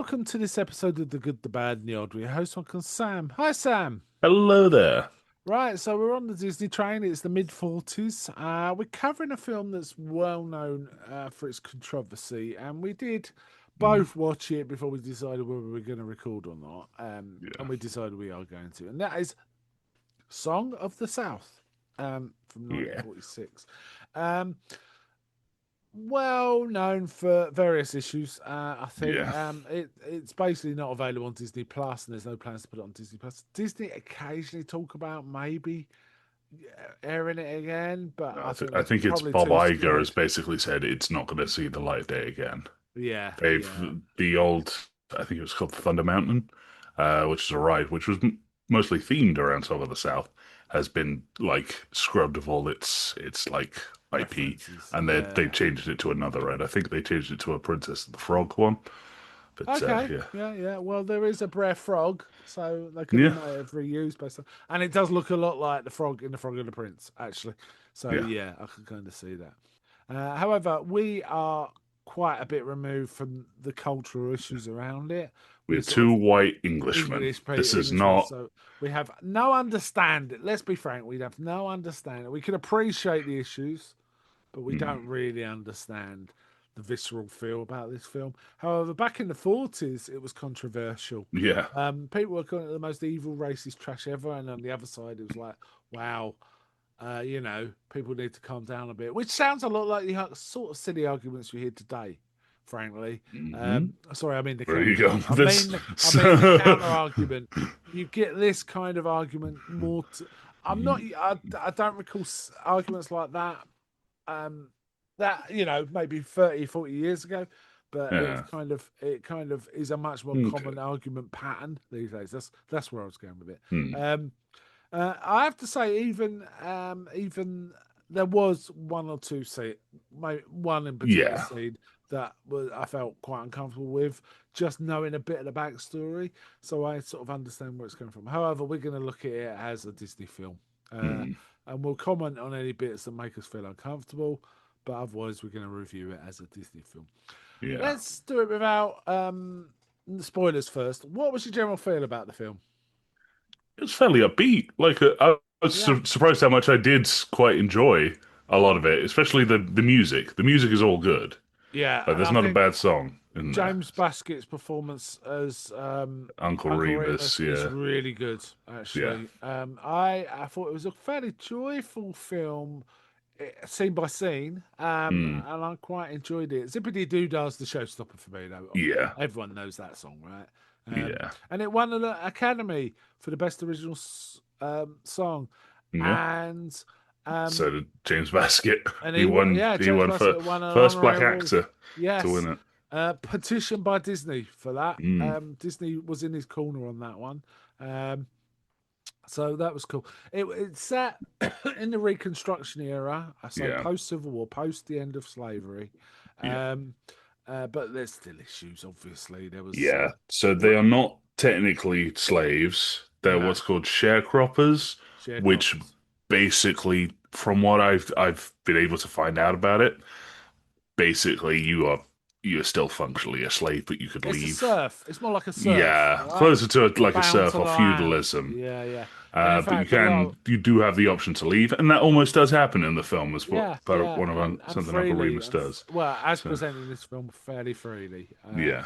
welcome to this episode of The Good, the Bad, and the Odd. We're your host, Uncle Sam. Hi, Sam. Hello there. Right, so we're on the Disney train. It's the mid 40s. We're covering a film that's well known for its controversy, and we did Mm, both watch it before we decided whether we were going to record or not. And yeah, we decided we are going to, and that is Song of the South from yeah, 1946. Um, well known for various issues. I think yeah. it's basically not available on Disney Plus, and there's no plans to put it on Disney Plus. Disney occasionally talk about maybe airing it again, but No, I think I they're think it's probably Bob too Iger has scared. basically said it's not going to see the light of day again. Yeah, They've yeah, the old, I think it was called Thunder Mountain, which is a ride which was mostly themed around Song of the South, has been like scrubbed of all its like IP, references. and they Yeah. changed it to another ride. I think they changed it to a Princess and the Frog one. But Okay. yeah, Yeah, yeah. Well, there is a Brer Frog, so they could have yeah, might have reused based on, and it does look a lot like the frog in the Frog and the Prince, actually. So yeah. yeah, I can kind of see that. However, we are quite a bit removed from the cultural issues around it. We're We're sort two of white Englishmen. This is Englishmen, not. so we have no understanding. Let's be frank, we have no understanding. We can appreciate the issues, but we Mm, don't really understand the visceral feel about this film. However, back in the 40s, it was controversial. yeah. People were calling it the most evil, racist trash ever, and on the other side, it was like, wow, people need to calm down a bit, which sounds a lot like the sort of silly arguments you hear today. Frankly, Hmm. sorry, I mean the Where are you counter. going with this? I mean the counter So, argument. You get this kind of argument more. I'm not. I don't recall arguments like that. Um, that maybe 30, 40 years ago, but yeah. it kind of is a much more Okay. common argument pattern these days. That's where I was going with it. Hmm. Um, I have to say, even there was one or two scene, one in particular Yeah. scene that I felt quite uncomfortable with, just knowing a bit of the backstory. So I sort of understand where it's coming from. However, we're going to look at it as a Disney film, Hmm. and we'll comment on any bits that make us feel uncomfortable. But otherwise, we're going to review it as a Disney film. Yeah. Let's do it without spoilers first. What was your general feel about the film? It's fairly upbeat. Like I was Yeah. surprised how much I did quite enjoy a lot of it, especially the music. The music is all good. Yeah, Like and there's I not a think bad song in there. James Baskett's performance as Uncle Uncle Remus. Remus is Yeah. really good. Yeah. Actually, I thought it was a fairly joyful film, scene by scene, Hmm. and I quite enjoyed it. Zippity Doo Dah's the showstopper for me, though. Yeah. Everyone knows that song, right? Yeah. And it won an Academy for the best original song, Yeah. and So um, did James Baskett. and He won. yeah, He James won for Bassett won an first honorary black award. actor to Yes, win it. petitioned by Disney for that. Mm. Disney was in his corner on that one. Um, so that was cool. It's set in the Reconstruction era, so Yeah. post Civil War, post the end of slavery. Yeah. Um, but there's still issues. Obviously, there was Yeah. So they what are not technically slaves. They're no what's called sharecroppers, which sharecroppers. basically, from what I've been able to find out about it, basically you're still functionally a slave, but you could It's a leave. serf. It's more like a serf, Yeah, right? closer to You're like a bound serf to the or land. feudalism. Yeah, yeah. And in But fact, a lot. you do have the option to leave, and that almost does happen in the film, as what Yeah, part of yeah, one of and something Uncle freely, Remus does. well, as So presented in this film, fairly freely. yeah,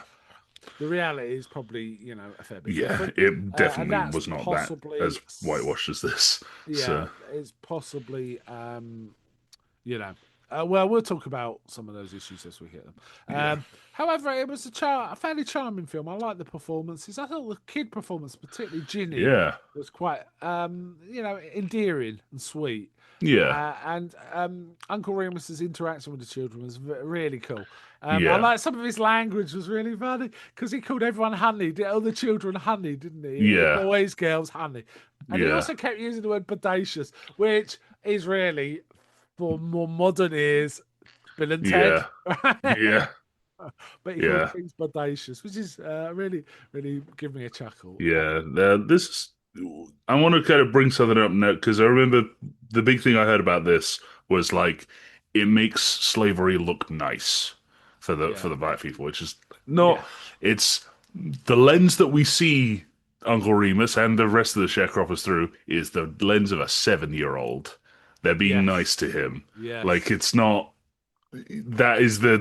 The reality is probably a fair bit yeah, different, it and definitely that's was not that possibly as whitewashed as this. yeah, So it's possibly you know. Well, we'll talk about some of those issues as we hit them. yeah, However, it was a fairly charming film. I like the performances. I thought the kid performance, particularly Ginny, yeah, was quite, endearing and sweet. yeah, And Uncle Remus's interaction with the children was really cool. I yeah, like some of his language was really funny because he called everyone honey, all the children honey, didn't he? yeah, Boys, girls, honey. And he yeah, also kept using the word bodacious, which is really, for more modern ears, Bill and Ted. yeah, yeah, But he called yeah. things bodacious, which is really, really give me a chuckle. Yeah, this is. I want to kind of bring something up now because I remember the big thing I heard about this was like it makes slavery look nice for Yeah, the black people, which is yeah, not. It's the lens that we see Uncle Remus and the rest of the sharecroppers through is the lens of a 7-year-old. They're being nice Yes, to him. Like yes. it's not. That is the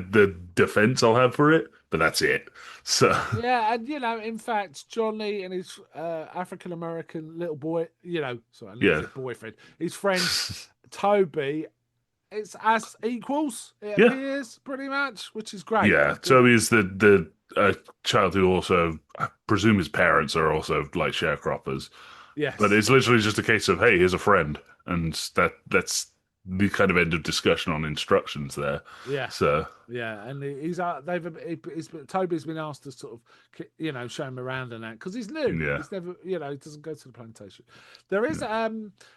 defense I'll have for it, but that's it. So Yeah, and in fact, Johnny and his African American little boy, sorry, I nearly yeah, said boyfriend, his friend Toby, it's as equals, it yeah, appears, pretty much, which is great. yeah. Toby is the child who also, I presume, his parents are also like sharecroppers. But Yes. it's literally just a case of, hey, here's a friend, and that's the kind of end of discussion on instructions there. Yeah. So Yeah, and Toby's been asked to sort of, show him around and that because he's new. yeah, He's never, he doesn't go to the plantation. There is yeah,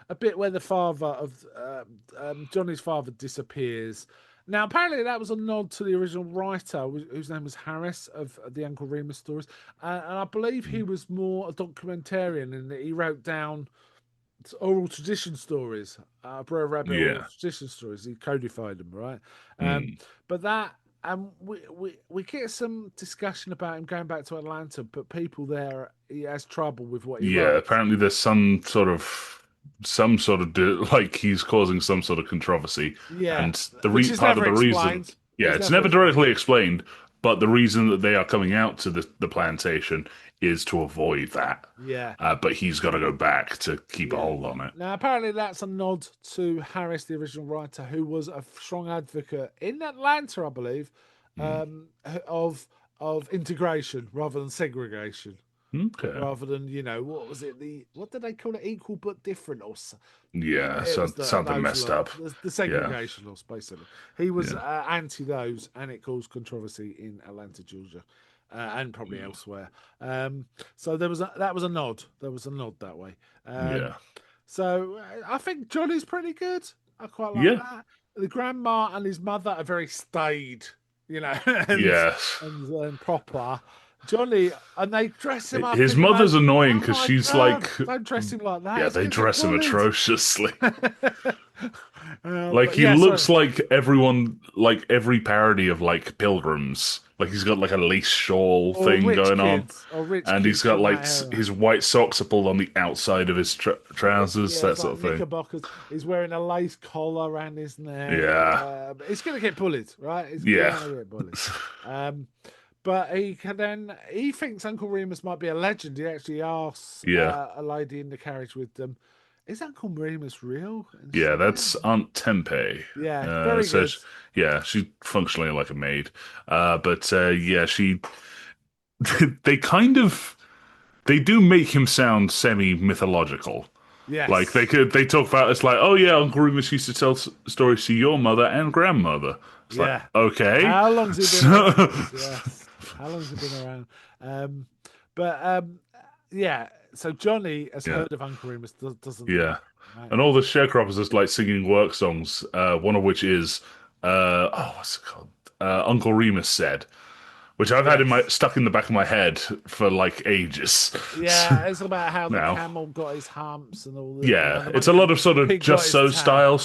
a bit where the father of Johnny's father disappears. Now, apparently, that was a nod to the original writer, whose name was Harris of the Uncle Remus stories, and I believe he was more a documentarian in that he wrote down oral tradition stories, Brer Rabbit oral yeah, tradition stories. He codified them, right? Um, mm, but that, we get some discussion about him going back to Atlanta, but people there, he has trouble with what he yeah. writes. Apparently, there's like he's causing some sort of controversy, Yeah, and the which is part of never the reason, explained. yeah, It's it's never never explained. directly explained, but the reason that they are coming out to the plantation is to avoid that. Yeah, But he's got to go back to keep a yeah. hold on it. Now, apparently, that's a nod to Harris, the original writer, who was a strong advocate in Atlanta, I believe, Mm. um, of integration rather than segregation. Okay. Rather than what was it, what did they call it, equal but different, or Yeah, it was something those messed lot, up. the Yeah, segregation laws, basically. He was yeah, anti those, and it caused controversy in Atlanta, Georgia, and probably mm, elsewhere. So that was a nod, that way. um, yeah, so I think Johnny's pretty good. I quite like yeah, that. The grandma and his mother are very staid, and yeah. proper. Johnny, and they dress him up His in the mother's most. annoying Oh because my she's god! like, Don't dress him like that. yeah, He's they gonna get dress him bullied. atrociously. Like But he yeah, sorry. looks like everyone, like every parody of like pilgrims. Like he's got like a lace shawl Or thing rich going on, kids, or rich and he's kids got from like that era. his white socks are pulled on the outside of his trousers, Yeah, that it's sort like of thing. knickerbockers. He's wearing a lace collar around his neck. Yeah, He's gonna get bullied, right? He's yeah, gonna get bullied. Um, but he thinks Uncle Remus might be a legend. He actually asks yeah. a lady in the carriage with them, "Is Uncle Remus real?" And she's Yeah, like, "Yeah, that's Aunt Tempe. yeah, very So good." sh yeah, she's functionally like a maid. But yeah, she they kind of they do make him sound semi-mythological. Like Yes, they talk about it's like, oh yeah, Uncle Remus used to tell stories to your mother and grandmother. It's like, yeah. okay. How long's he been So, around? Yes. How long's he been around? Um, but yeah. So Johnny has yeah, heard of Uncle Remus, doesn't he? yeah. Right. And all the sharecroppers are like singing work songs, one of which is what's it called? Uncle Remus said. Which I've had in my Yes. stuck in the back of my head for like ages. Yeah, it's about how the Now, camel got his humps and all the yeah, the it's a lot monkey of sort of pig got just his so tail. style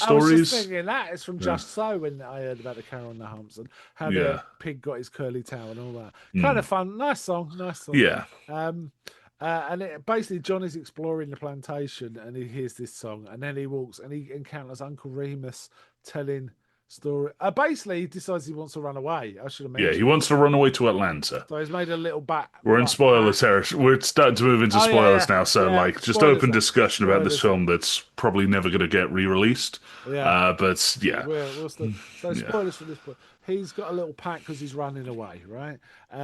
I was just stories. thinking that it's from Yeah, Just So when I heard about the camel and the humps and how the yeah, pig got his curly tail and all that. Kind of mm, fun, nice song, nice song. yeah, Um, and basically John is exploring the plantation and he hears this song and then he walks and he encounters Uncle Remus telling story. Basically, he decides he wants to run away. I should have yeah. He mentioned wants this. to run away to Atlanta. So he's made a little We're in spoiler pack. territory. We're starting to move into Oh yeah, spoilers yeah, now. So, yeah. like, just Spoilers open then. discussion about this Spoilers then. film that's probably never going to get re-released. Yeah, But yeah, we'll still. So yeah, spoilers for this point. He's got a little pack because he's running away, right?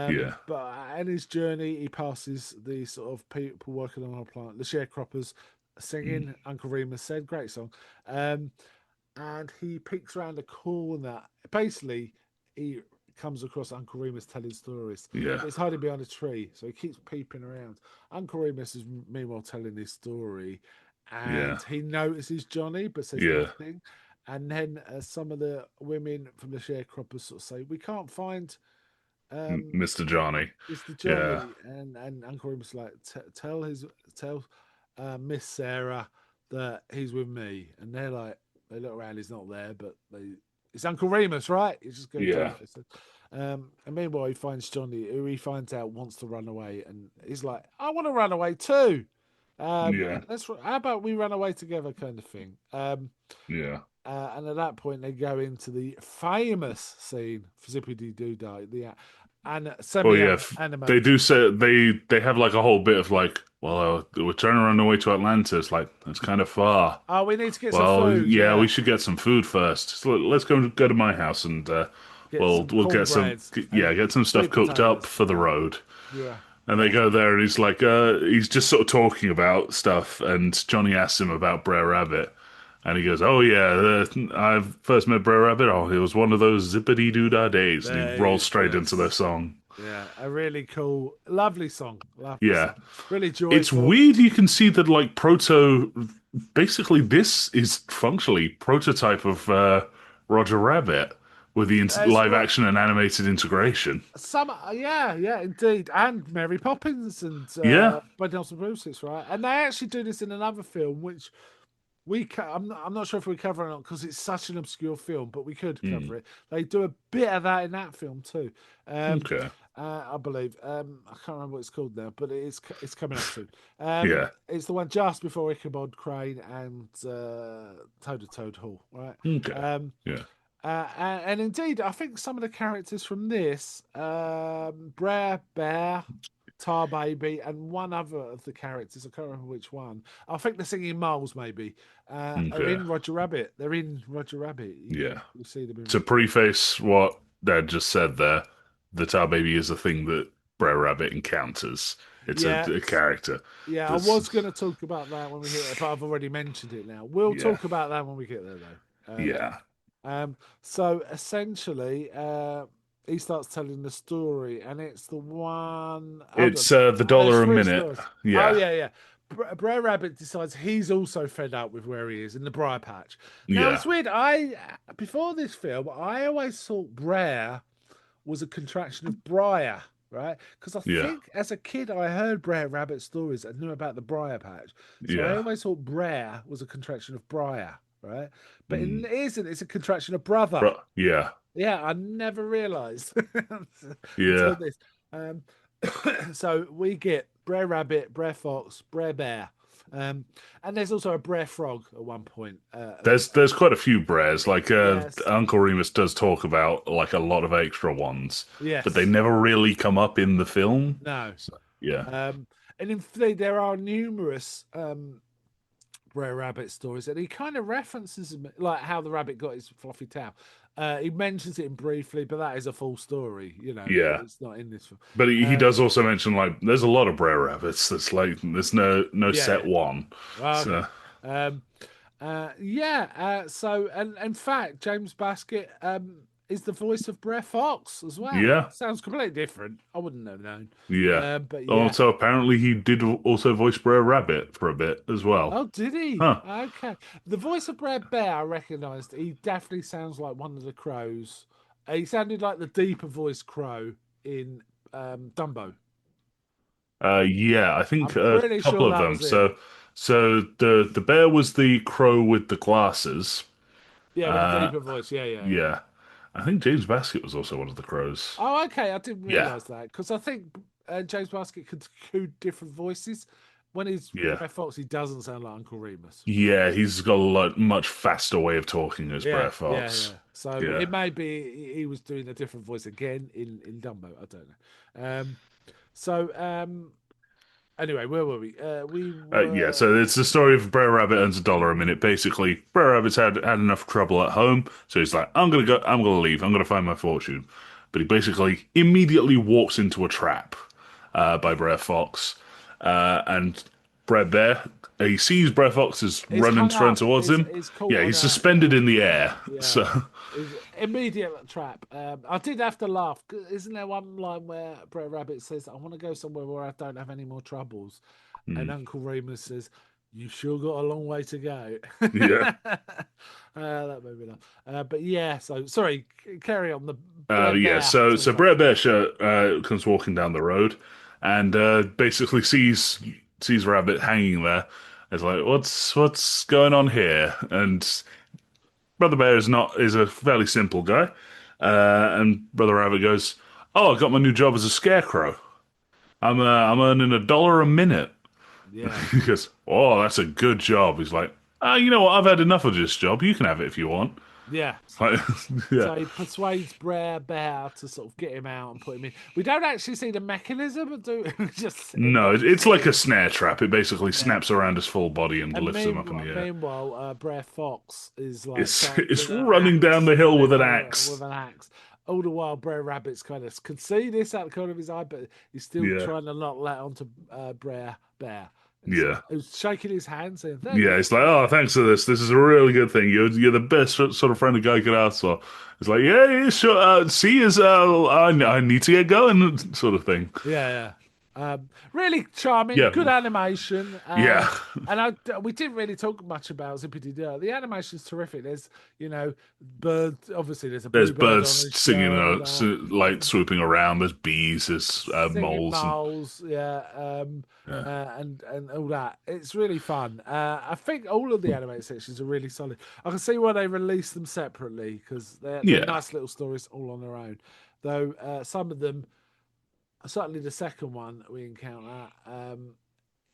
yeah, But in his journey, he passes the sort of people working on our plant, the sharecroppers, mm, singing. Uncle Remus said, "Great song." Um, and he peeks around a corner. Basically, he comes across Uncle Remus telling stories, yeah, but he's hiding behind a tree, so he keeps peeping around. Uncle Remus is meanwhile telling his story, yeah, and he notices Johnny, but says yeah. nothing. And then some of the women from the sharecroppers sort of say, "We can't find um, Mr. Johnny. Mr. Yeah, Johnny," and Uncle Remus like, tell Miss Sarah that he's with me," and they're like, they look around, he's not there, but it's Uncle Remus, right? He's just going to tell yeah, him. And meanwhile, he finds Johnny, who he finds out wants to run away, and he's like, "I want to run away too. Yeah, How about we run away together, kind of thing." yeah. And at that point, they go into the famous scene for Zippity Doo Dah, the Well, semi yeah, they animated. do say they have like a whole bit of like, well, we're trying to run away to Atlantis. Like, that's kind of far. Oh, we need to get some Well, food. yeah, we Yeah, should get some food first. So let's go to my house and get some we'll get some cornbread yeah, and get some stuff sweet cooked up potatoes. for the Yeah, road. yeah, And they go there, and he's like, he's just sort of talking about stuff. And Johnny asks him about Brer Rabbit, and he goes, "Oh yeah, I first met Brer Rabbit. Oh, it was one of those zippity doo dah days." And he rolls they straight into their just song. yeah, a really cool, lovely Yeah, song, really it's joyful. weird. You can see that like basically this is functionally prototype of Roger Rabbit with the It's live action and animated integration. some, yeah, indeed, and Mary Poppins and Yeah. Bud Nelson Bruce, it's right, and they actually do this in another film, which I'm not sure if we cover it or not because it's such an obscure film, but we could Hmm. cover it. They do a bit of that in that film too, um, Okay. I believe. I can't remember what it's called now, but it's coming up soon. Yeah. It's the one just before Ichabod Crane and Toad of Toad Hall, right? Okay. Um, Yeah. and indeed, I think some of the characters from this, Brer Bear, Tar Baby, and one other of the characters, I can't remember which one. I think the singing moles maybe are Okay. in Roger Rabbit. They're in Roger Rabbit. Yeah. You see them in To Roger Rabbit. preface what Dad just said there, the tar baby is a thing that Brer Rabbit encounters. It's Yeah, a character. yeah. I That's was going to talk about that when we hit it, but I've already mentioned it now. We'll yeah. talk about that when we get there, though. Yeah. So essentially, he starts telling the story, and it's the one. Hold on. It's the There's dollar a three minute. stories. Oh Yeah. yeah, yeah. Brer Rabbit decides he's also fed up with where he is in the briar patch. Now Yeah. it's weird. I before this film, I always thought Brer was a contraction of Briar, right? Because I Yeah. think as a kid I heard Brer Rabbit stories and knew about the briar patch, so I Yeah. always thought Brer was a contraction of Briar, right? But Mm. it isn't. It's a contraction of brother. But yeah. Yeah, I never realised until Yeah. this. Um, so we get Brer Rabbit, Brer Fox, Brer Bear, and there's also a Brer Frog at one point. There's quite a few Brers. Like Yes, Uncle Remus does talk about like a lot of extra ones, but they yes, never really come up in the film. no, So, yeah. and in fact, there are numerous Brer Rabbit stories, and he kind of references them, like how the rabbit got his fluffy tail. He mentions it briefly, but that is a full story. Yeah. It's not in this film. But he Um, does also mention like there's a lot of Brer Rabbits. That's like there's no yeah, set yeah. one. Oh, okay. So Um, yeah. So, and in fact, James Baskett is the voice of Brer Fox as well. yeah, Sounds completely different. I wouldn't have known. yeah. But yeah. Also, apparently he did also voice Brer Rabbit for a bit as well. Oh, did he? Huh? Okay. The voice of Brer Bear, I recognised. He definitely sounds like one of the crows. He sounded like the deeper voice crow in Dumbo. Yeah, I think I'm a pretty couple sure of that them. was him. So the bear was the crow with the glasses. Yeah, with the Uh, deeper voice. Yeah, yeah, yeah. yeah, I think James Baskett was also one of the crows. Oh, okay. I didn't Yeah, realise that because I think James Baskett could do different voices. When he's yeah. Brer Fox, he doesn't sound like Uncle Remus. Yeah, he's got a much faster way of talking as Yeah, Brer yeah, Fox. yeah. So Yeah. it may be he was doing a different voice again in Dumbo. I don't know. So anyway, where were we? We Yeah, were so it's the story of Brer Rabbit earns a dollar a minute. Basically, Brer Rabbit's had enough trouble at home, so he's like, I'm gonna leave, I'm gonna find my fortune. But he basically immediately walks into a trap by Brer Fox, and Brer Bear. He sees Brer Fox is is running hung straight up. towards him. Is caught Yeah, on he's a suspended in the air. yeah. So Is immediate trap. I did have to laugh. Isn't there one line where Brett Rabbit says, "I want to go somewhere where I don't have any more troubles," and mm, Uncle Remus says, "You sure got a long way to go." yeah. That made me laugh. But yeah, so sorry. Carry on. The Brer Yeah, Bear so turns up. Brer Bear comes walking down the road and basically sees Rabbit hanging there. It's like, what's going on here? And Brother Bear is a fairly simple guy. And Brother Rabbit goes, "Oh, I got my new job as a scarecrow. I'm earning $1 a minute." Yeah, He goes, "Oh, that's a good job." He's like, you know what? I've had enough of this job. You can have it if you want." yeah. It's like, yeah. So he persuades Brer Bear to sort of get him out and put him in. We don't actually see the mechanism, do we? Just him No, getting it's put like a in. snare trap. It basically Yeah. snaps around his full body and And lifts him up in the air. meanwhile, Brer Fox is like It's trying it's with an running down axe, the hill with an with axe. an axe. All the while, Brer Rabbit's kind of can see this out the corner of his eye, but he's still Yeah, trying to not let onto Brer Bear. And yeah. he's shaking his hand, saying, "Thank Yeah, you." it's like, oh, thanks for this. This is a really good thing. You're the best sort of friend a guy could ask for. It's like, yeah, yeah, sure. See, is I need to get going, sort of thing. Yeah, yeah. Really charming, Yeah, good animation. yeah. We didn't really talk much about Zippity Doo. The animation's terrific. There's, bird. Obviously, there's a There's bluebird on birds his singing, shoulder, like swooping around. There's bees. There's singing moles, and moles, yeah, yeah, and all that. It's really fun. I think all of the animated sections are really solid. I can see why they release them separately because they're yeah. nice little stories all on their own. Though some of them, certainly the second one we encounter,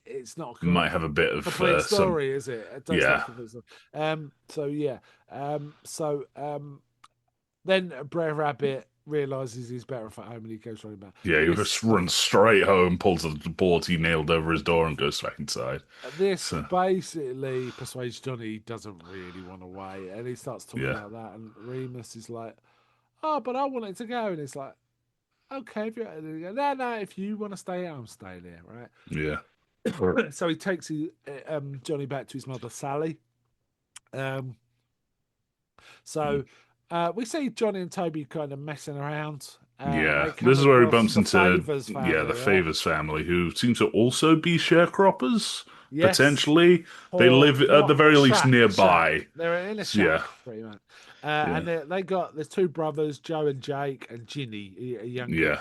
it's not Might have a bit of complete some, story, is it? It does not yeah, complete story. So yeah. Then Brer Rabbit realizes he's better off at home, and he goes running back. yeah. He just This runs straight home, pulls the board he nailed over his door, and goes back inside. this So basically persuades Johnny he doesn't really want to wait, and he starts talking yeah, about that. And Remus is like, "Oh, but I wanted to go," and it's like, "Okay, if you no, no, if you want to stay, I'm staying here, right?" yeah, So he takes Johnny back to his mother Sally. Um, mm, so we see Johnny and Toby kind of messing around. yeah. They come This is where he across bumps the into Favors the family, right? Favors family, who seem to also be sharecroppers. Yes, Potentially, they live at the for a very least shack, a shack. nearby. They're in a So, yeah, shack, pretty much. yeah, And there's two brothers, Joe and Jake, and Ginny, a younger yeah.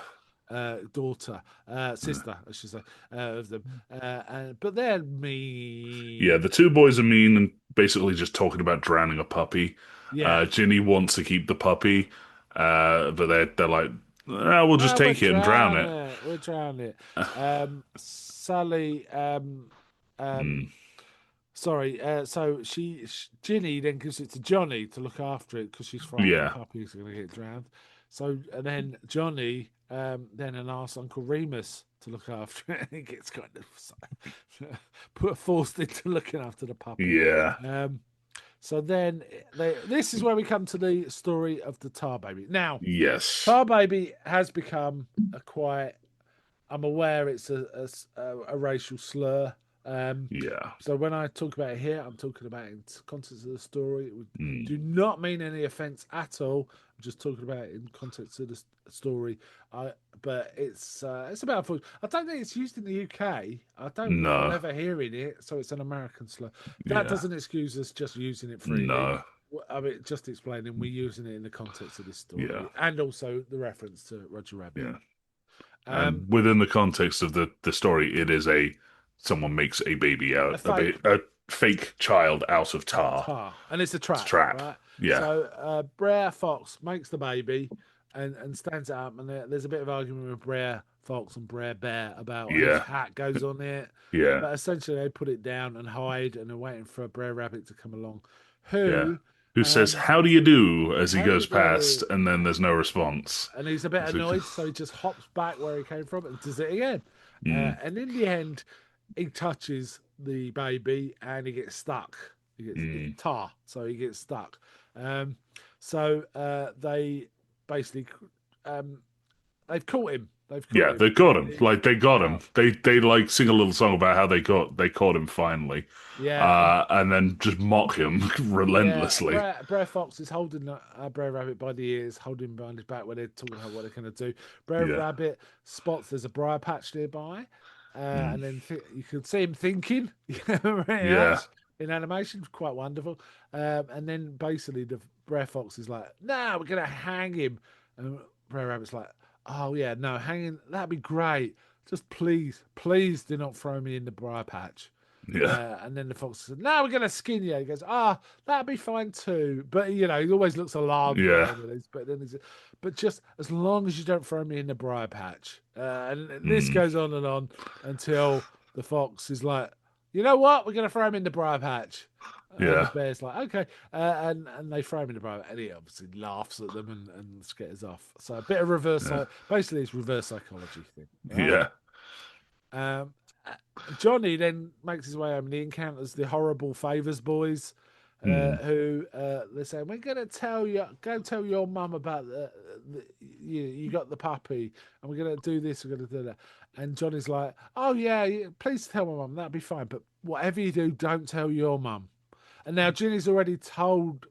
daughter, Uh, sister, I should say, of them. But they're Yeah, mean. the two boys are mean and basically just talking about drowning a puppy. Yeah. Ginny wants to keep the puppy, but they're like, we'll just We're take it and drown drowning it. it. We're drowning it. Sally, Mm, sorry. Ginny then gives it to Johnny to look after it because she's frightened the yeah, puppy's going to get drowned. So and then Johnny then asks Uncle Remus to look after it. And he gets kind of put forced into looking after the puppy. yeah, Um, so then this is where we come to the story of the Tar Baby. Now, yes, Tar Baby has become a quite. I'm aware it's a racial slur. Um, yeah, so when I talk about it here, I'm talking about it in context of the story. It mm, do not mean any offence at all. I'm just talking about it in context of the story. But it's about food. I don't think it's used in the UK. I don't recall no, ever hearing it. So it's an American slur. That yeah, doesn't excuse us just using it freely. no, I mean, just explaining we're using it in the context of this yeah, story and also the reference to Roger Rabbit. yeah. Um, And within the context of the story, it is a someone makes a baby a out fake a fake child out of tar. tar, and it's a It's a trap, trap. right? Yeah, So Brer Fox makes the baby and stands it up, and there's a bit of argument with Brer Fox and Brer Bear about whose yeah, hat goes on it, yeah, but essentially they put it down and hide, and they're waiting for Brer Rabbit to come along, yeah. who Who says, um, "How do you do?" as he how do you goes past, do? and then there's no response. And he's a bit It's like, annoyed, so he just hops back where he came from and does it again. mm, And in the end, he touches the baby and he gets stuck. It's mm. tar, so he gets stuck. Um, so they basically um, they've caught him. They've caught Yeah, him they got him. in Like they the got him. tar. They like sing a little song about how they caught him finally, Yeah, and and then just mock him yeah, relentlessly. Brer Fox is holding Brer Rabbit by the ears, holding him behind his back when they're talking about what they're going to do. Brer Yeah, Rabbit spots there's a briar patch nearby, mm, and then you can see him thinking, very yeah, much in animation, quite wonderful. And then basically the Brer Fox is like, "No, we're going to hang him," and Brer Rabbit's like, "Oh yeah, no, hanging that'd be great. Just please, please do not throw me in the briar patch." Yeah. And then the fox said, "No, we're going to skin you." He goes, "Ah, that'd be fine too." But he always looks alarmed by Yeah. all of this. But then he's, but just as long as you don't throw me in the briar patch. And this Mm. goes on until the fox is like, "You know what? We're going to throw him in the briar patch." And the Yeah. bear's like, "Okay," and they throw him in the briar, and he obviously laughs at them and scares off. So a bit of Yeah. basically it's reverse psychology thing, right? Yeah. Um, uh, Johnny then makes his way home and he encounters the horrible Favors boys, Mm. who they're saying, "We're going to tell you, go tell your mum about you got the puppy, and we're going to do this, we're going to do that." And Johnny's like, "Oh yeah, please tell my mum, that'd be fine. But whatever you do, don't tell your mum." And now Ginny's already told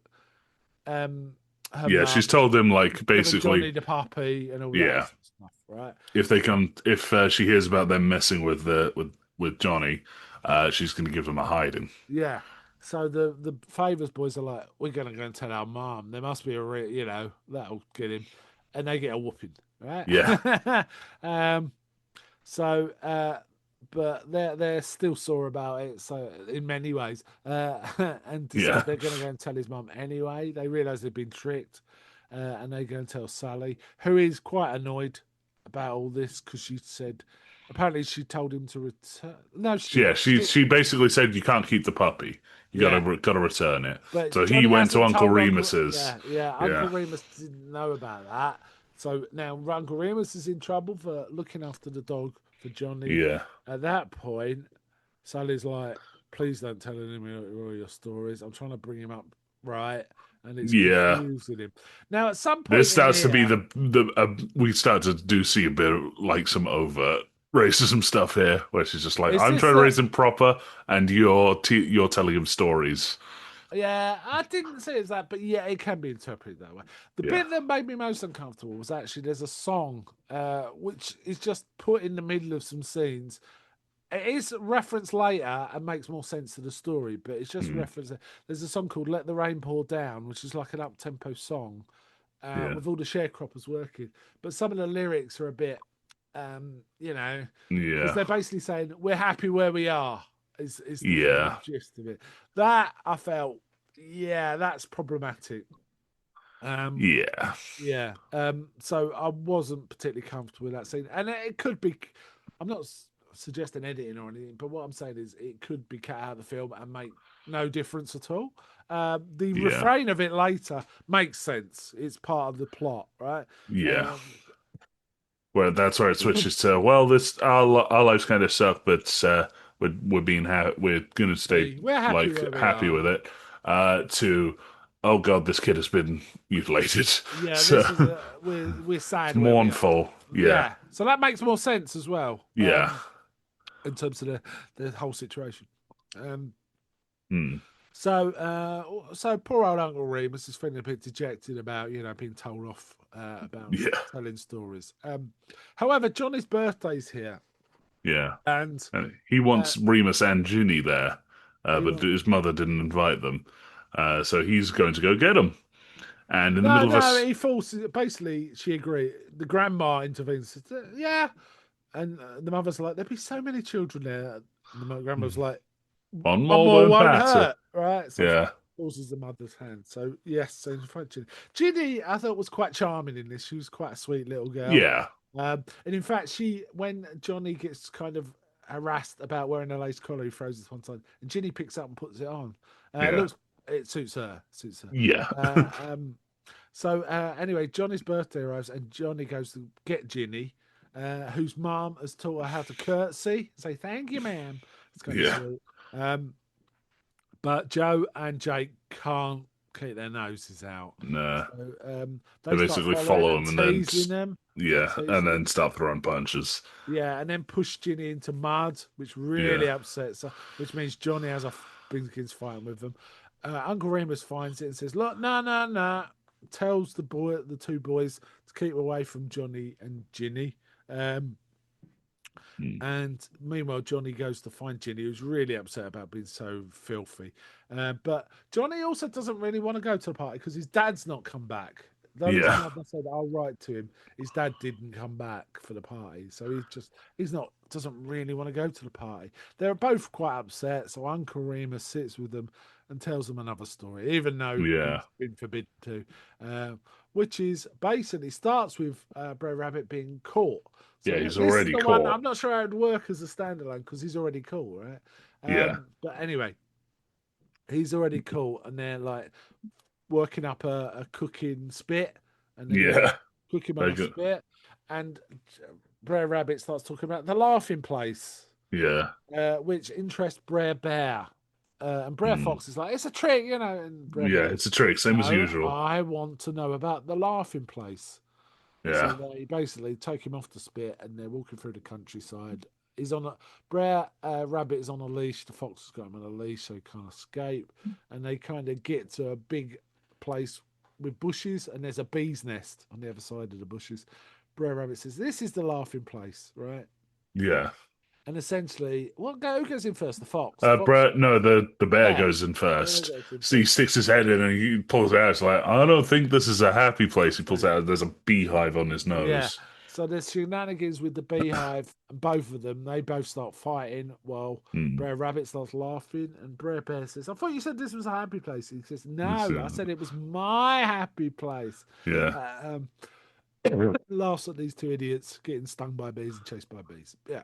um, her Yeah. She's mum, told him like given Johnny basically, the puppy and all that yeah. sort of stuff, right? If they come, if she hears about them messing with with Johnny, she's going to give them a hiding. Yeah. So the Favors boys are like, "We're gonna go and tell our mum. There must be a that'll get him," and they get a whooping, right? Yeah. um. So, but they're still sore about it. So in many ways, and Yeah. decide they're gonna go and tell his mum anyway. They realise they've been tricked, and they go and tell Sally, who is quite annoyed about all this because she said apparently she told him to return. No, she Yeah. didn't. She basically said you can't keep the puppy. You Yeah. gotta return it. But So he Johnny went to hasn't Uncle told Uncle. Remus's. Yeah. Yeah. Uncle Remus didn't know about that. So now Uncle Remus is in trouble for looking after the dog for Johnny. Yeah. At that point, Sally's like, "Please don't tell him all your stories. I'm trying to bring him up right, and it's Yeah. confusing him." Now, at some This point in starts to be here, the we start to do see a bit of like some overt racism stuff here, where she's just like, is "I'm this trying to the raise him proper, and you're telling him stories." Yeah, I didn't say it's that, but yeah, it can be interpreted that way. The Yeah. bit that made me most uncomfortable was actually there's a song which is just put in the middle of some scenes. It is referenced later and makes more sense to the story, but it's just Mm. reference. There's a song called "Let the Rain Pour Down," which is like an up-tempo song Yeah. with all the sharecroppers working, but some of the lyrics are a bit, because Yeah. they're basically saying we're happy where we are. Is the kind of Yeah. gist of it. That I felt, yeah, that's problematic. Um, Yeah. yeah. So I wasn't particularly comfortable with that scene, and it could be. I'm not suggesting editing or anything, but what I'm saying is it could be cut out of the film and make no difference at all. The Yeah. refrain of it later makes sense. It's part of the plot, right? Yeah. Um, Where that's where it switches to, well, this our lives kind of suck, but we're gonna stay we're happy like where we happy are. with it. To, oh God, this kid has been mutilated. Yeah, So this is we're it's sad where we are. mournful. Yeah. Yeah, so that makes more sense as well. Yeah. In terms of the whole situation. Um, Hmm. so poor old Uncle Remus is feeling a bit dejected about being told off about Yeah. telling stories. However, Johnny's birthday's here, Yeah. and And he uh, wants Remus and Ginny there, he but won't. his mother didn't invite them. So he's going to go get them. And in the No, middle of no, us, he forces. Basically, she agreed. The grandma intervenes. Says, yeah, and the mother's like, "There'd be so many children there." And the grandma's like, one "One more more won't won't matter. hurt," right? So Yeah. forces the mother's hand. So yes, so in front of Ginny, I thought was quite charming in this. She was quite a sweet little girl. Yeah. And in fact, when Johnny gets kind of harassed about wearing a lace collar, he throws it one time, and Ginny picks up and puts it on. Yeah. It suits her. Suits her. Yeah. Anyway, Johnny's birthday arrives, and Johnny goes to get Ginny, whose mom has taught her how to curtsy, say thank you, ma'am. It's kind of Yeah. sweet. But Joe and Jake can't keep their noses out. Nah. So They they start basically following follow and him and then, teasing them. Yeah, yeah, and teasing then them. start throwing punches. Yeah, and then push Ginny into mud, which Yeah. really upsets her, which means Johnny begins fighting with them. Uncle Remus finds it and says, "Look, no, no, no." Tells the two boys to keep away from Johnny and Ginny. Um, Hmm. and meanwhile, Johnny goes to find Ginny, who's really upset about being so filthy. But Johnny also doesn't really want to go to the party because his dad's not come back. Though his Yeah. mother said, "I'll write to him," his dad didn't come back for the party, so he's not doesn't really want to go to the party. They're both quite upset, so Uncle Remus sits with them and tells them another story, even though Yeah. he's been forbidden to, which is basically starts with Brer Rabbit being caught. So Yeah, he's this is already the one. caught. I'm not sure how it would work as a standalone because he's already caught, right? Yeah. But anyway, he's already caught, and they're like working up a cooking spit, and they're gonna Yeah. cook him on They a go, spit, and Brer Rabbit starts talking about the laughing place, yeah. which interests Brer Bear. And Brer Mm. Fox is like, it's a trick, you know. And Brer Yeah, Bear goes, it's a trick, same as no, usual. I want to know about the laughing place. So Yeah. they basically take him off the spit and they're walking through the countryside. He's on a Brer Rabbit is on a leash. The fox has got him on a leash, so he can't escape. And they kind of get to a big place with bushes, and there's a bee's nest on the other side of the bushes. Brer Rabbit says, "This is the laughing place, right?" Yeah. And essentially, who goes in first? The fox. The fox. Brett, no, the bear Bear. goes in Bear first. goes in So he first. sticks his head in and he pulls it out. It's like, I don't think this is a happy place. He pulls Yeah. it out. There's a beehive on his Yeah. nose. So there's shenanigans with the beehive, and both of them, they both start fighting while Hmm. Brer Rabbit starts laughing, and Brer Bear says, I thought you said this was a happy place. He says, It's, no, I said it was my happy place. yeah. Uh, laughs at these two idiots getting stung by bees and chased by bees. Yeah.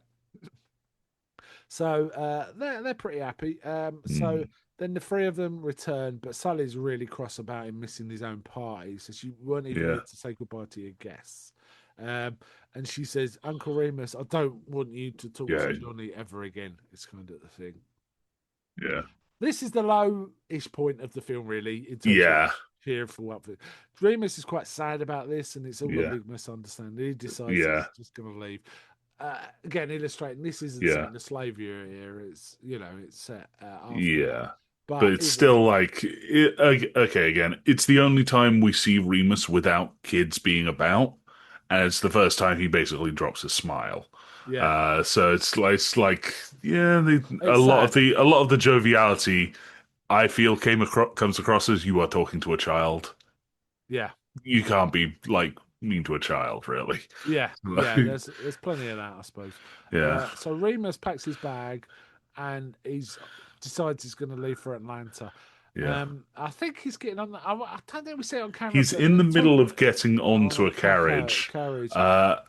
So they're pretty happy. So Hmm. then the three of them return, but Sully's really cross about him missing his own party. So she weren't even Yeah. here to say goodbye to your guests. Um, and she says, Uncle Remus, I don't want you to talk to Yeah. Johnny ever again. It's kind of the thing. Yeah. This is the low-ish point of the film, really, in terms of Yeah. cheerful outfit. Remus is quite sad about this, and it's all a Yeah. big misunderstanding. He decides Yeah. he's just going to leave. Again, illustrating this isn't set Yeah. in the slavery era. It's it's set after that. Yeah. But But it's even still like, okay, again, it's the only time we see Remus without kids being about. And it's the first time he basically drops a smile. yeah, So it's like yeah, it's sad. a lot of the joviality I feel comes across as you are talking to a child. Yeah, You can't be like mean to a child, really. yeah, yeah. There's plenty of that, I suppose. Yeah, So Remus packs his bag, and he's decides he's going to leave for Atlanta. yeah. I think he's getting on. I don't think we see it on camera, He's but in the the two middle of getting on onto a a carriage. carriage. Uh,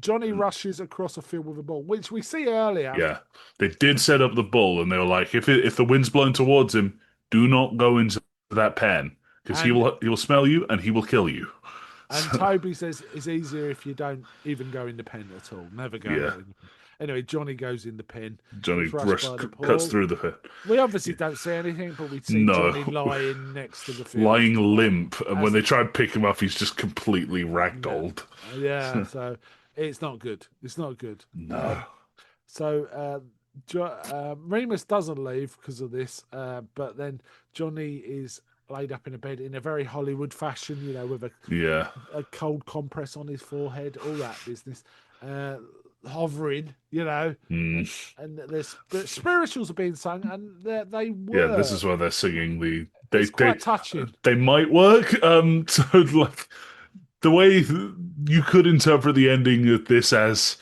Johnny rushes across a field with a ball, which we see earlier. yeah, they did set up the bull, and they were like, if the wind's blowing towards him, do not go into that pen because And he will smell you and he will kill you. And So, Toby says it's easier if you don't even go in the pen at all. Never go in yeah, the pen. Anyway, Johnny goes in the pen, Johnny gets rushed by the cuts pool. through the pit. We obviously don't see anything, but we see Johnny No, lying next to the field. lying limp, and when As they try and pick him up, he's just completely yeah, ragdolled. yeah. So it's not good. It's not good. No. So Remus doesn't leave because of this, but then Johnny is laid up in a bed in a very Hollywood fashion, with Yeah. a cold compress on his forehead, all that business, hovering, Mm. and there's spirituals are being sung, and they Yeah, this work. is where they're singing the It's quite touching. they might work. So like the way you could interpret the ending of this as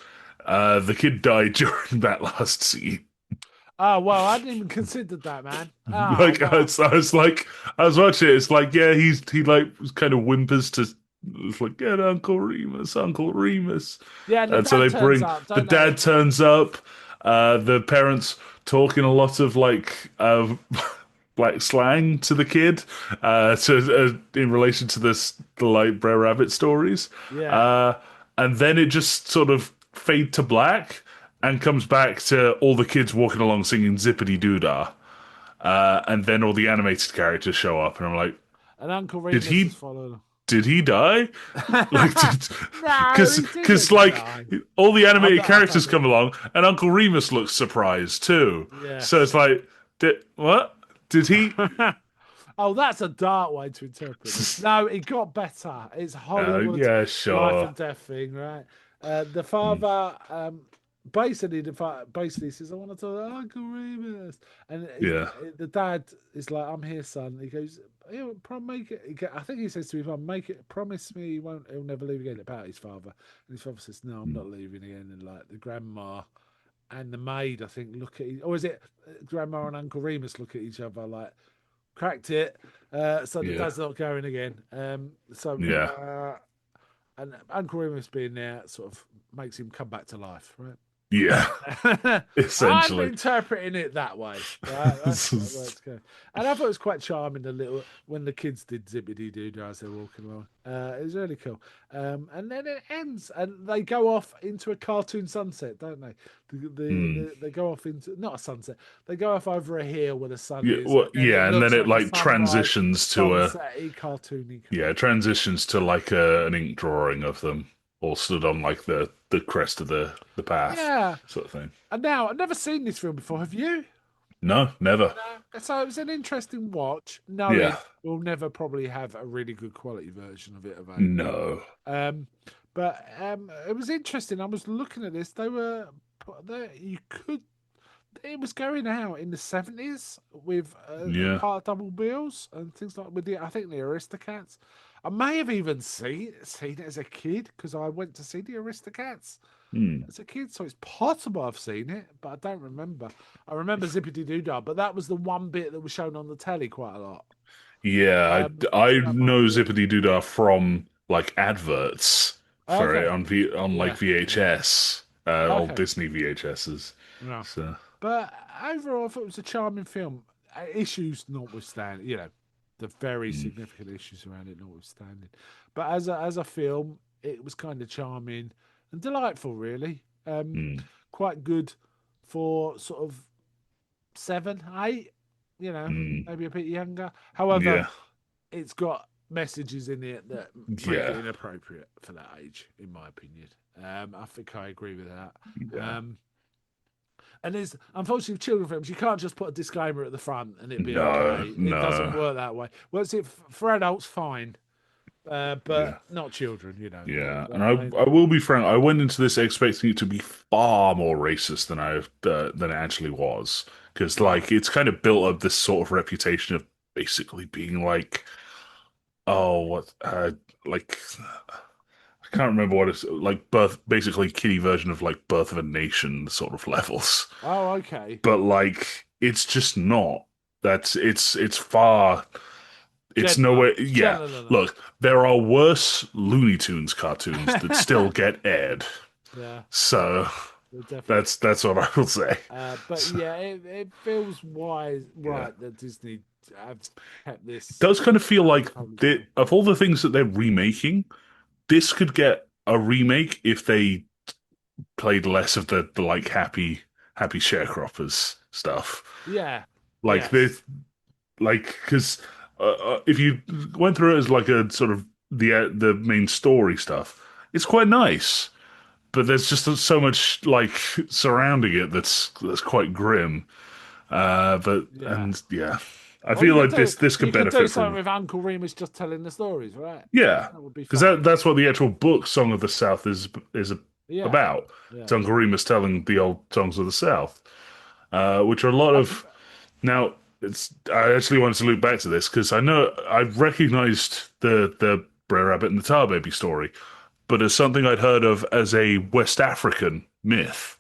the kid died during that last scene. Oh well, I didn't even consider that, man. Oh Like wow. I was watching it. It's like yeah, he like kind of whimpers to. It's like get Uncle Remus, Uncle Remus, Yeah, and the and so dad they turns bring up, the don't they? dad turns up. The parents talking a lot of like slang to the kid, in relation to the like Brer Rabbit stories, Yeah, uh, and then it just sort of fade to black and comes back to all the kids walking along singing Zippity Doo Dah. And then all the animated characters show up, and I'm like, and Uncle did Remus is he following. did he die? Like, No, he because didn't like die. all the animated I don't characters think. come along, and Uncle Remus looks surprised too. So it's Yes. like, did what? Did he? Oh, that's a dark way to interpret this. No, it got better. It's Hollywood Yeah, life sure. and death thing, right? The Mm, father, basically he says, "I want to talk to Uncle Remus," and Yeah. the dad is like, "I'm here, son." He goes, make it." I think he says to his mum, "Make it. Promise me he'll never leave again." About his father, and his father says, "No, I'm Mm. not leaving again." And like the grandma and the maid, I think, look at, or is it grandma and Uncle Remus look at each other like, cracked it. So the Yeah. dad's not going again. Yeah. And Uncle Remus being there sort of makes him come back to life, right? Yeah. I'm Essentially. interpreting it that way, right? That's where it's going. And I thought it was quite charming, the little when the kids did zippity doo as they're walking along. It was really cool. And then it ends, and they go off into a cartoon sunset, don't they? Mm. They go off into not a sunset. They go off over a hill where the sun Yeah, is, well, and then it yeah, and then looks it like a like sunrise, transitions to a sunset-y, cartoony kind yeah, of. transitions to like an ink drawing of them all stood on like the crest of the path Yeah. sort of thing. And now I've never seen this film before. Have you? No, never. So it was an interesting watch, knowing Yeah. we'll never probably have a really good quality version of it available. No. Um, but it was interesting. I was looking at this. You could. It was going out in the 70s with Yeah. part double bills and things like with the. I think the Aristocats. I may have even seen it as a kid because I went to see the Aristocats Hmm. as a kid, so it's possible I've seen it, but I don't remember. I remember Zippity Doo Dah, but that was the one bit that was shown on the telly quite a lot. Yeah, I So that might know be it. Zippity Doodah from like adverts for it Okay, on like yeah, yeah, VHS, old okay, Disney VHSs. no. So, But overall, I thought it was a charming film. Issues notwithstanding, the very mm, significant issues around it notwithstanding. But as a film, it was kind of charming and delightful, really. mm, Quite good for sort of 7, 8, mm, maybe a bit younger. However, yeah, it's got messages in it that make it yeah, inappropriate for that age, in my opinion. I think I agree with that. yeah. Um, and there's unfortunately with children films, you can't just put a disclaimer at the front and it'd be No, okay. It doesn't no, work that way. Well, it's for adults, fine, yeah. but not children. Yeah, and I mean, I will be frank. I went into this expecting it to be far more racist than it actually was, because right. like it's kind of built up this sort of reputation of basically being like, oh, what, like I can't remember what it's like, basically kiddie version of like Birth of a Nation sort of levels, Oh, okay. but like it's just not. It's far. It's Gentler, nowhere. Yeah, gentler than that. look, there are worse Looney Tunes cartoons that still get aired. Yeah, So definitely. that's what I will say. But So, yeah, it feels wise, yeah, right, that Disney have kept it this does kind of feel like totally free. of all the things that they're remaking, this could get a remake if they played less of the like happy sharecroppers stuff. Yeah, Like yes, this, like because if you went through it as like a sort of the main story stuff, it's quite nice. But there's just so much like surrounding it that's quite grim. But yeah. and yeah, I Or feel like this you could could do benefit something from with Uncle Remus just telling the stories, right? yeah, That would be because fun. that's what the actual book Song of the South is Yeah, about. It's yeah. Uncle Remus telling the old songs of the South, which are a lot Um, of now. It's I actually wanted to loop back to this because I know I've recognized the Brer Rabbit and the Tar Baby story, but as something I'd heard of as a West African myth.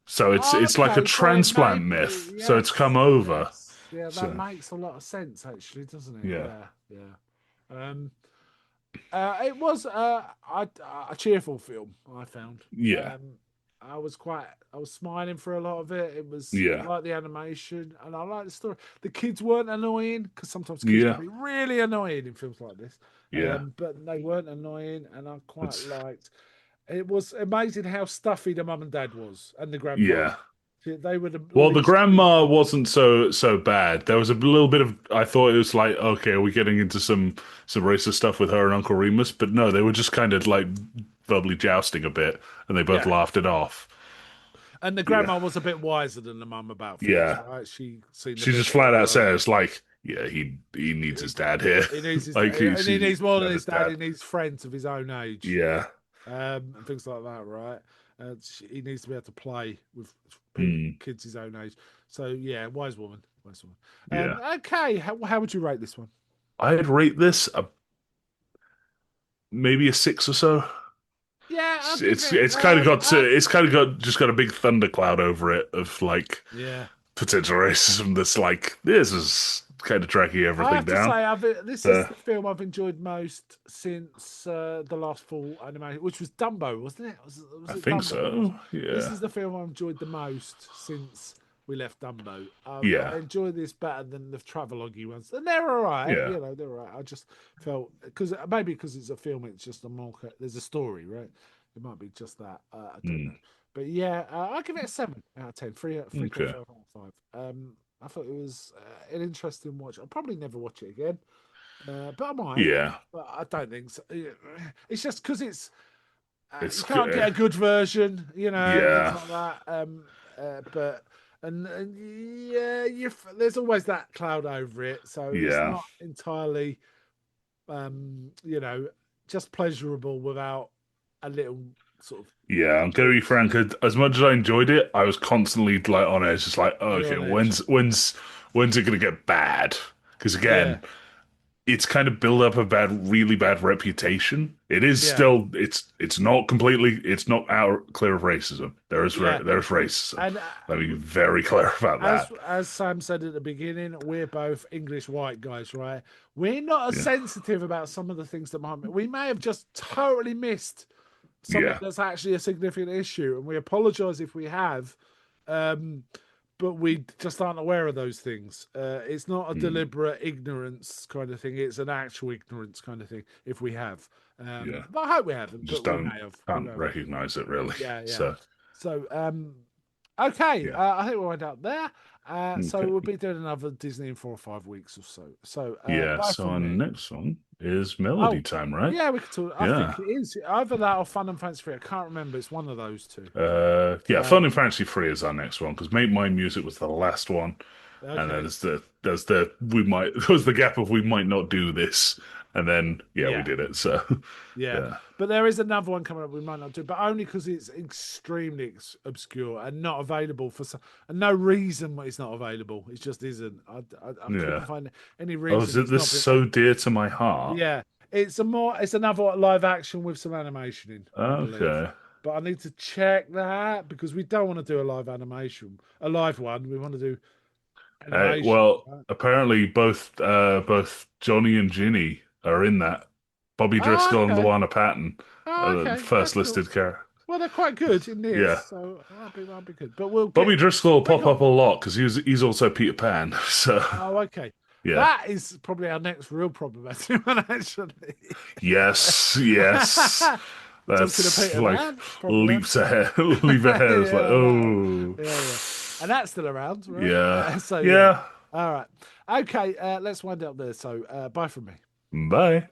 So it's like a okay, so it may transplant be myth. So it's come yes, over. yes, yeah. That So makes a lot of sense, actually, doesn't it? yeah, Yeah, yeah. It was a cheerful film. I found. yeah, Um, I was smiling for a lot of it. I yeah, like the animation and I like the story. The kids weren't annoying because sometimes kids can yeah, be really annoying in films like this. yeah. But they weren't annoying, and I quite It's liked. It was amazing how stuffy the mum and dad was and the grandpa. yeah. They were the Well, the least key grandma characters. wasn't so bad. There was a little bit of I thought it was like, okay, are we getting into some racist stuff with her and Uncle Remus? But no, they were just kind of like verbally jousting a bit, and they both Yeah. laughed it off. And the Yeah, grandma was a bit wiser than the mum about things, yeah. right? She seen a She bit just more of flat the out world. says like, yeah, he needs He, his dad here. he needs his Like dad, and he she needs more than had his his dad. dad. He needs friends of his own age, Yeah, and things like that, right? He needs to be able to play with Mm, kids his own age. So yeah, wise woman, wise woman. yeah. Okay, how would you rate this one? I'd rate this maybe a six or so. Yeah, I'll give It's it. it's kind of got to it's kind of got just got a big thundercloud over it of like Yeah, potential racism that's like this is kind of dragging I everything have to say, down. this is Uh, the film I've enjoyed most since the last full animation, which was Dumbo, wasn't it? Was I it think Dumbo? so. This Yeah. is the film I've enjoyed the most since we left Dumbo. I Yeah. enjoy this better than the travelogue ones, and they're all right. Yeah. You know, they're all right. I just felt because maybe because it's a film, it's just a more. There's a story, right? It might be just that. I don't Mm, know, but yeah, I'll give it a 7 out of 10. Three point okay. five out of 5. I thought it was an interesting watch. I'll probably never watch it again, but I might. Yeah. But I don't think so. It's just because it's you It's can't get a good version, and things yeah. like that. But and yeah, there's always that cloud over it, so it's Yeah. not entirely, you know, just pleasurable without a little sort of Yeah, I'm gonna be twist. frank. As much as I enjoyed it, I was constantly like on edge, just like, oh, You're okay, on edge. when's it gonna get bad? Because Yeah, again, it's kind of built up a really bad reputation. It is yeah, still, it's not completely, it's not out clear of racism. yeah. There's racism. And Let me be very clear about that. as Sam said at the beginning, we're both English white guys, right? We're not as Yeah, sensitive about some of the things that might. We may have just totally missed something yeah, that's actually a significant issue, and we apologise if we have. Um, but we just aren't aware of those things. It's not a mm, deliberate ignorance kind of thing. It's an actual ignorance kind of thing. If we have, yeah. but I hope we haven't. Just But we don't may have. We may can't have. recognize it really. Yeah, yeah. So So, okay. yeah, I think we'll end up there. So we'll okay, be doing another Disney in 4 or 5 weeks or so. So, yeah. bye So from our me. next one is Melody Oh, Time, right? yeah, we could talk. I think Yeah. it is either that or Fun and Fancy Free. I can't remember. It's one of those two. Yeah, Uh, Fun and Fancy Free is our next one because Make My Music was the last one, and then okay. there's the we might there was the gap of we might not do this, and then yeah, we Yeah. did it. So Yeah, yeah, but there is another one coming up we might not do, but only because it's extremely obscure and not available for some, and no reason why it's not available. It just isn't. I couldn't yeah. find any Oh, reason is it it's this not been so made. dear to my heart? Yeah, it's another live action with some animation in, I believe. Okay. But I need to check that because we don't want to do a live animation, a live one. We want to do animation. Well, Right? apparently both Johnny and Ginny are in that. Bobby Oh, Driscoll and okay. Luana Patton, Oh, okay. first That's cool. listed character. Well, they're quite good in this, Yeah. so that'll be good. But we'll Bobby get Driscoll will bring pop on. up a lot because he's also Peter Pan. So Oh, okay. yeah. That is probably our next real problematic one, actually. Yes, yes. Talking to That's Peter like Man, problem then. leaps ahead, leap ahead. It's like, Yeah, that, oh, yeah, yeah. And that's still around, right? yeah, So, yeah. yeah. All right. Okay, let's wind up there. So, bye from me. Bye.